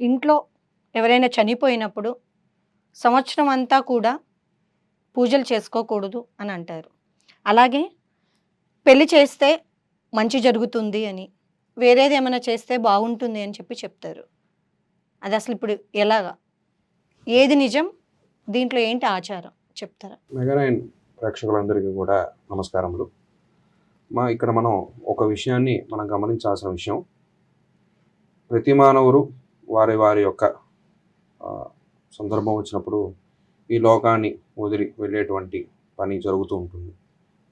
ఇంట్లో ఎవరైనా చనిపోయినప్పుడు సంవత్సరం అంతా కూడా పూజలు చేసుకోకూడదు అని అంటారు. అలాగే పెళ్లి చేస్తే మంచి జరుగుతుంది అని, వేరేదేమైనా చేస్తే బాగుంటుంది అని చెప్తారు. అది అసలు ఇప్పుడు ఎలాగా? ఏది నిజం? దీంట్లో ఏంటి ఆచారం చెప్తారా? మెగానైన్ ప్రేక్షకులందరికీ కూడా నమస్కారములు. ఇక్కడ మనం ఒక విషయాన్ని మనం గమనించాల్సిన విషయం, ప్రతి మానవుడు వారి వారి యొక్క సందర్భం వచ్చినప్పుడు ఈ లోకాన్ని వదిలి వెళ్ళేటువంటి పని జరుగుతూ ఉంటుంది.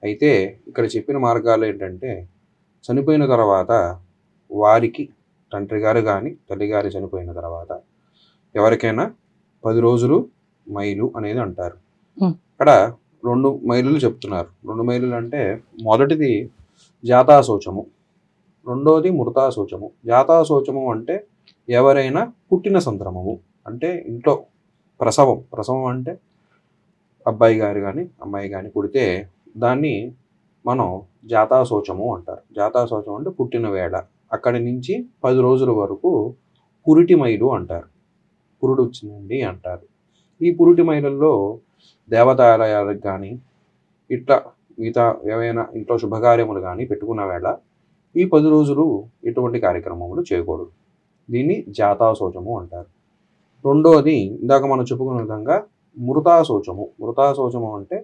అయితే ఇక్కడ చెప్పిన మార్గాలు ఏంటంటే, చనిపోయిన తర్వాత వారికి తండ్రి గారు కానీ తల్లి గారు చనిపోయిన తర్వాత ఎవరికైనా 10 రోజులు మైలు అనేది అంటారు. ఇక్కడ 2 మైలులు చెప్తున్నారు. 2 మైలులు అంటే మొదటిది జాతాశోచము, రెండోది మృతాశోచము. జాతాశోచము అంటే ఎవరైనా పుట్టిన సందర్భము, అంటే ఇంట్లో ప్రసవం అంటే అబ్బాయి గారు కానీ అమ్మాయి కానీ పుడితే దాన్ని మనం జాతాశోచము అంటారు. జాతాశోచం అంటే పుట్టిన వేళ, అక్కడి నుంచి 10 రోజుల వరకు పురిటి మైలు అంటారు. పురుడు వచ్చిందండి అంటారు. ఈ పురిటి మైలుల్లో దేవతాలయాలకు కానీ ఇట్లా మిగతా ఏవైనా ఇంట్లో శుభకార్యములు కానీ పెట్టుకున్న వేళ ఈ 10 రోజులు ఎటువంటి కార్యక్రమములు చేయకూడదు. దీన్ని జాతాశోచము అంటారు. రెండోది ఇందాక మనం చెప్పుకున్న విధంగా మృతాశోచము. మృతాశోచము అంటే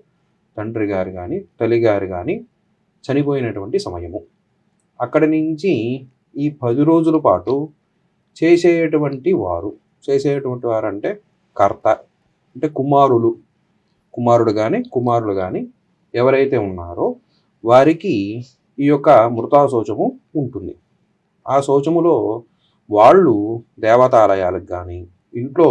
తండ్రి గారు కానీ తల్లి గారు కానీ చనిపోయినటువంటి సమయము. అక్కడి నుంచి ఈ 10 రోజుల పాటు చేసేటువంటి వారు అంటే కర్త, అంటే కుమారుడు కానీ కుమారులు కానీ ఎవరైతే ఉన్నారో వారికి ఈ యొక్క మృతాశోచము ఉంటుంది. ఆ శోచములో వాళ్ళు దేవతాలయాలకు కానీ ఇంట్లో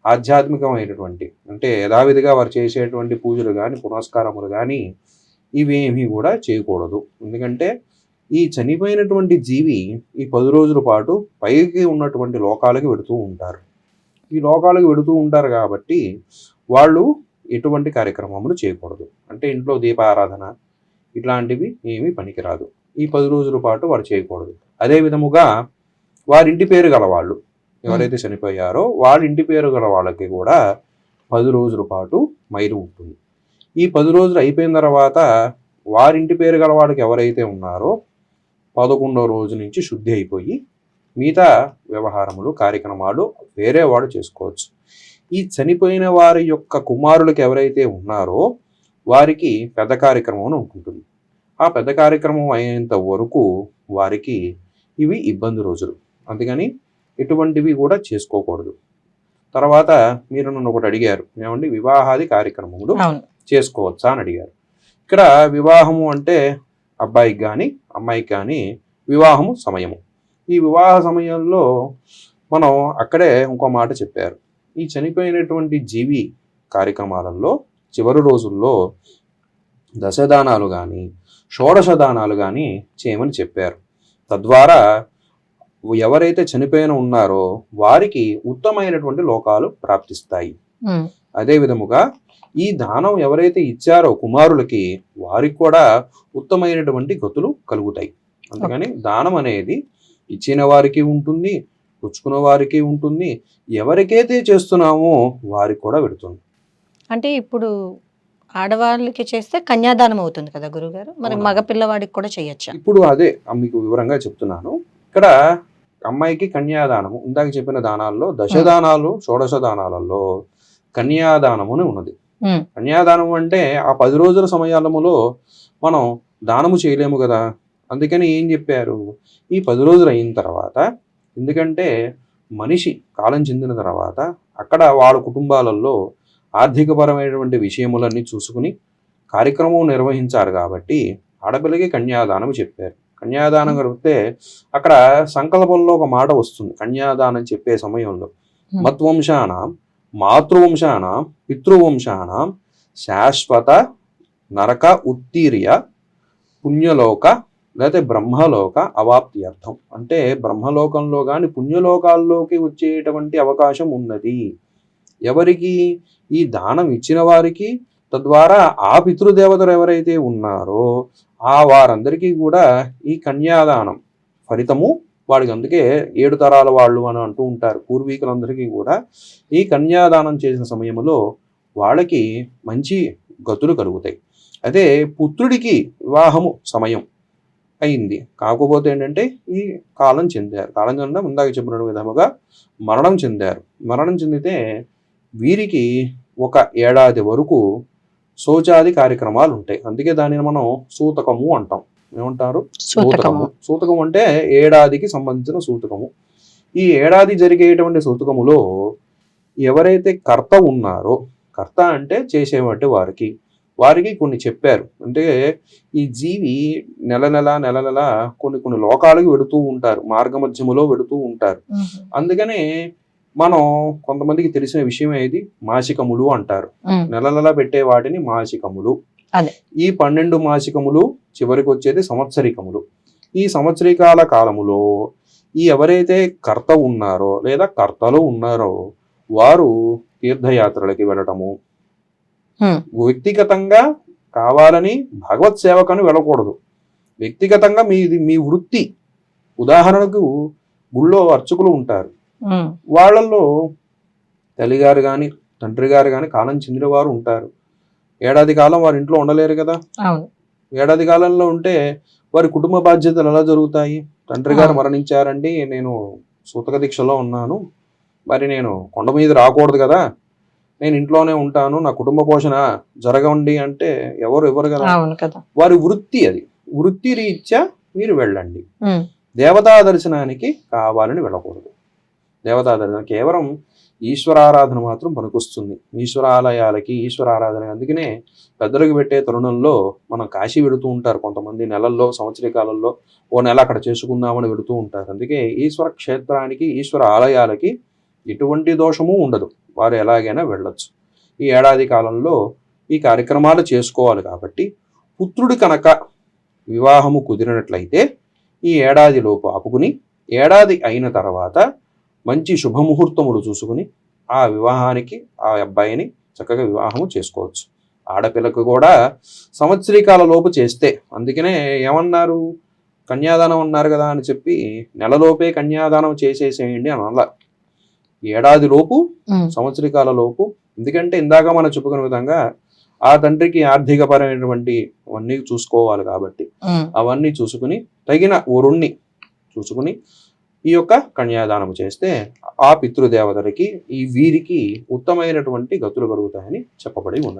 ఆధ్యాత్మికమైనటువంటి అంటే యథావిధిగా వారు చేసేటువంటి పూజలు కానీ పునస్కారములు కానీ ఇవేమీ కూడా చేయకూడదు. ఎందుకంటే ఈ చనిపోయినటువంటి జీవి ఈ 10 రోజుల పాటు పైకి ఉన్నటువంటి లోకాలకు వెడుతూ ఉంటారు. ఈ లోకాలకు వెడుతూ ఉంటారు కాబట్టి వాళ్ళు ఎటువంటి కార్యక్రమములు చేయకూడదు. అంటే ఇంట్లో దీపారాధన ఇట్లాంటివి ఏమీ పనికిరాదు. ఈ 10 రోజుల పాటు వారు చేయకూడదు. అదే విధముగా వారింటి పేరు గల వాళ్ళు ఎవరైతే చనిపోయారో వాళ్ళ ఇంటి పేరు గల వాళ్ళకి కూడా 10 రోజుల పాటు మైలు ఉంటుంది. ఈ 10 రోజులు అయిపోయిన తర్వాత వారింటి పేరు గల వాళ్ళకి ఎవరైతే ఉన్నారో 11వ రోజు నుంచి శుద్ధి అయిపోయి మిగతా వ్యవహారములు కార్యక్రమాలు వేరే వాడు చేసుకోవచ్చు. ఈ చనిపోయిన వారి యొక్క కుమారులకు ఎవరైతే ఉన్నారో వారికి పెద్ద కార్యక్రమం ఉంటుంది. ఆ పెద్ద కార్యక్రమం అయ్యేంత వరకు వారికి ఇవి ఇబ్బంది రోజులు, అందుకని ఎటువంటివి కూడా చేసుకోకూడదు. తర్వాత మీరు నన్ను ఒకటి అడిగారు, ఏమండి వివాహాది కార్యక్రమములు చేసుకోవచ్చా అని అడిగారు. ఇక్కడ వివాహము అంటే అబ్బాయికి కానీ అమ్మాయికి కానీ వివాహము సమయము. ఈ వివాహ సమయంలో మనం అక్కడే ఇంకో మాట చెప్పారు. ఈ చనిపోయినటువంటి జీవి కార్యక్రమాలలో చివరి రోజుల్లో దశదానాలు కానీ షోడశదానాలు కానీ చేయమని చెప్పారు. తద్వారా ఎవరైతే చనిపోయిన ఉన్నారో వారికి ఉత్తమమైనటువంటి లోకాలు ప్రాప్తిస్తాయి. అదే విధముగా ఈ దానం ఎవరైతే ఇచ్చారో కుమారులకి వారికి కూడా ఉత్తమమైనటువంటి గతులు కలుగుతాయి. అందుకని దానం అనేది ఇచ్చిన వారికి ఉంటుంది, పుచ్చుకున్న వారికి ఉంటుంది, ఎవరికైతే చేస్తున్నామో వారికి కూడా పెడుతుంది. అంటే ఇప్పుడు ఆడవాళ్ళకి చేస్తే కన్యాదానం అవుతుంది కదా గురుగారు, మరి మగపిల్లవాడికి కూడా చేయొచ్చా? ఇప్పుడు అదే మీకు వివరంగా చెప్తున్నాను. ఇక్కడ అమ్మాయికి కన్యాదానము, ఇందాక చెప్పిన దానాల్లో దశదానాలు షోడశ దానాలలో కన్యాదానము ఉన్నది. కన్యాదానం అంటే ఆ 10 రోజుల సమయాలములో మనం దానము చేయలేము కదా, అందుకని ఏం చెప్పారు, ఈ 10 రోజులు అయిన తర్వాత, ఎందుకంటే మనిషి కాలం చెందిన తర్వాత అక్కడ వాళ్ళ కుటుంబాలలో ఆర్థికపరమైనటువంటి విషయములన్నీ చూసుకుని కార్యక్రమం నిర్వహించారు కాబట్టి ఆడపిల్లకి కన్యాదానం చెప్పారు. కన్యాదానం కలిపితే అక్కడ సంకల్పంలో ఒక మాట వస్తుంది. కన్యాదానం చెప్పే సమయంలో మత్వంశానాం మాతృవంశానాం పితృవంశానాం శాశ్వత నరక ఉత్తీర్య పుణ్యలోక లేకపోతే బ్రహ్మలోక అవాప్తి అర్థం. అంటే బ్రహ్మలోకంలో కానీ పుణ్యలోకాల్లోకి వచ్చేటువంటి అవకాశం ఉన్నది ఎవరికి, ఈ దానం ఇచ్చిన వారికి, తద్వారా ఆ పితృదేవతలు ఎవరైతే ఉన్నారో ఆ వారందరికీ కూడా ఈ కన్యాదానం ఫలితము వాడికి అందుకే 7 తరాల వాళ్ళు అని అంటూ ఉంటారు. పూర్వీకులందరికీ కూడా ఈ కన్యాదానం చేసిన సమయంలో వాళ్ళకి మంచి గతులు కలుగుతాయి. అదే పుత్రుడికి వివాహము సమయం అయింది, కాకపోతే ఏంటంటే ఈ కాలం చెందారు. కాలం చెందడం ముందాక చెప్పిన విధముగా మరణం చెందారు. మరణం చెందితే వీరికి 1 ఏడాది వరకు శౌచాది కార్యక్రమాలు ఉంటాయి. అందుకే దానిని మనం సూతకము అంటాం. ఏమంటారు? సూతకము. సూతకం అంటే ఏడాదికి సంబంధించిన సూతకము. ఈ ఏడాది జరిగేటువంటి సూతకములో ఎవరైతే కర్త ఉన్నారో, కర్త అంటే చేసేవంటి వారికి కొన్ని చెప్పారు. అంటే ఈ జీవి నెల నెల కొన్ని లోకాలకు వెడుతూ ఉంటారు, మార్గమధ్యములో వెడుతూ ఉంటారు. అందుకనే మనం కొంతమందికి తెలిసిన విషయం ఏది, మాసికములు అంటారు. నెల పెట్టే వాటిని మాసికములు. ఈ 12 మాసికములు చివరికి వచ్చేది సంవత్సరికములు. ఈ సంవత్సరికాల కాలములో ఈ ఎవరైతే కర్త ఉన్నారో లేదా కర్తలు ఉన్నారో వారు తీర్థయాత్రలకి వెళ్ళటము, వ్యక్తిగతంగా కావాలని భగవత్ సేవకని వెళ్ళకూడదు. వ్యక్తిగతంగా మీ వృత్తి, ఉదాహరణకు గుళ్ళో అర్చకులు ఉంటారు, వాళ్ళల్లో తల్లిగారు కానీ తండ్రి గారు కానీ కాలం చెందిన వారు ఉంటారు. ఏడాది కాలం వారి ఇంట్లో ఉండలేరు కదా. ఏడాది కాలంలో ఉంటే వారి కుటుంబ బాధ్యతలు ఎలా జరుగుతాయి? తండ్రి గారు మరణించారండి, నేను సూతక దీక్షలో ఉన్నాను, మరి నేను కొండ మీద రాకూడదు కదా, నేను ఇంట్లోనే ఉంటాను, నా కుటుంబ పోషణ జరగండి అంటే ఎవరు కదా. వారి వృత్తి అది, వృత్తి రీత్యా మీరు వెళ్ళండి. దేవతా దర్శనానికి కావాలని వెళ్ళకూడదు. దేవతా దర్శనం కేవలం ఈశ్వరారాధన మాత్రం పనికొస్తుంది. ఈశ్వరాలయాలకి, ఈశ్వరారాధన. అందుకనే పెద్దలకు పెట్టే తరుణంలో మనం కాశీ వెడుతూ ఉంటారు కొంతమంది, నెలల్లో సంవత్సరికాలలో ఓ నెల అక్కడ చేసుకుందామని వెడుతూ ఉంటారు. అందుకే ఈశ్వర క్షేత్రానికి, ఈశ్వర ఆలయాలకి ఎటువంటి దోషము ఉండదు, వారు ఎలాగైనా వెళ్ళొచ్చు. ఈ ఏడాది కాలంలో ఈ కార్యక్రమాలు చేసుకోవాలి. కాబట్టి పుత్రుడి కనుక వివాహము కుదిరినట్లయితే ఈ ఏడాది లోపు ఆపుకుని, ఏడాది అయిన తర్వాత మంచి శుభముహూర్తములు చూసుకుని ఆ వివాహానికి ఆ అబ్బాయిని చక్కగా వివాహము చేసుకోవచ్చు. ఆడపిల్లకు కూడా సంవత్సరీకాల లోపు చేస్తే, అందుకనే ఏమన్నారు, కన్యాదానం అన్నారు కదా అని చెప్పి నెలలోపే కన్యాదానం చేసేసేయండి అని అలా. ఏడాది లోపు, సంవత్సరీకాల లోపు. ఎందుకంటే ఇందాక మనం చెప్పుకునే విధంగా ఆ తండ్రికి ఆర్థిక పరమైనటువంటి అవన్నీ చూసుకోవాలి. కాబట్టి అవన్నీ చూసుకుని తగిన వరుణ్ణి చూసుకుని ఈ యొక్క కన్యాదానం చేస్తే ఆ పితృదేవతలకి ఈ వీరికి ఉత్తమైనటువంటి గతులు కలుగుతాయని చెప్పబడి ఉన్నది.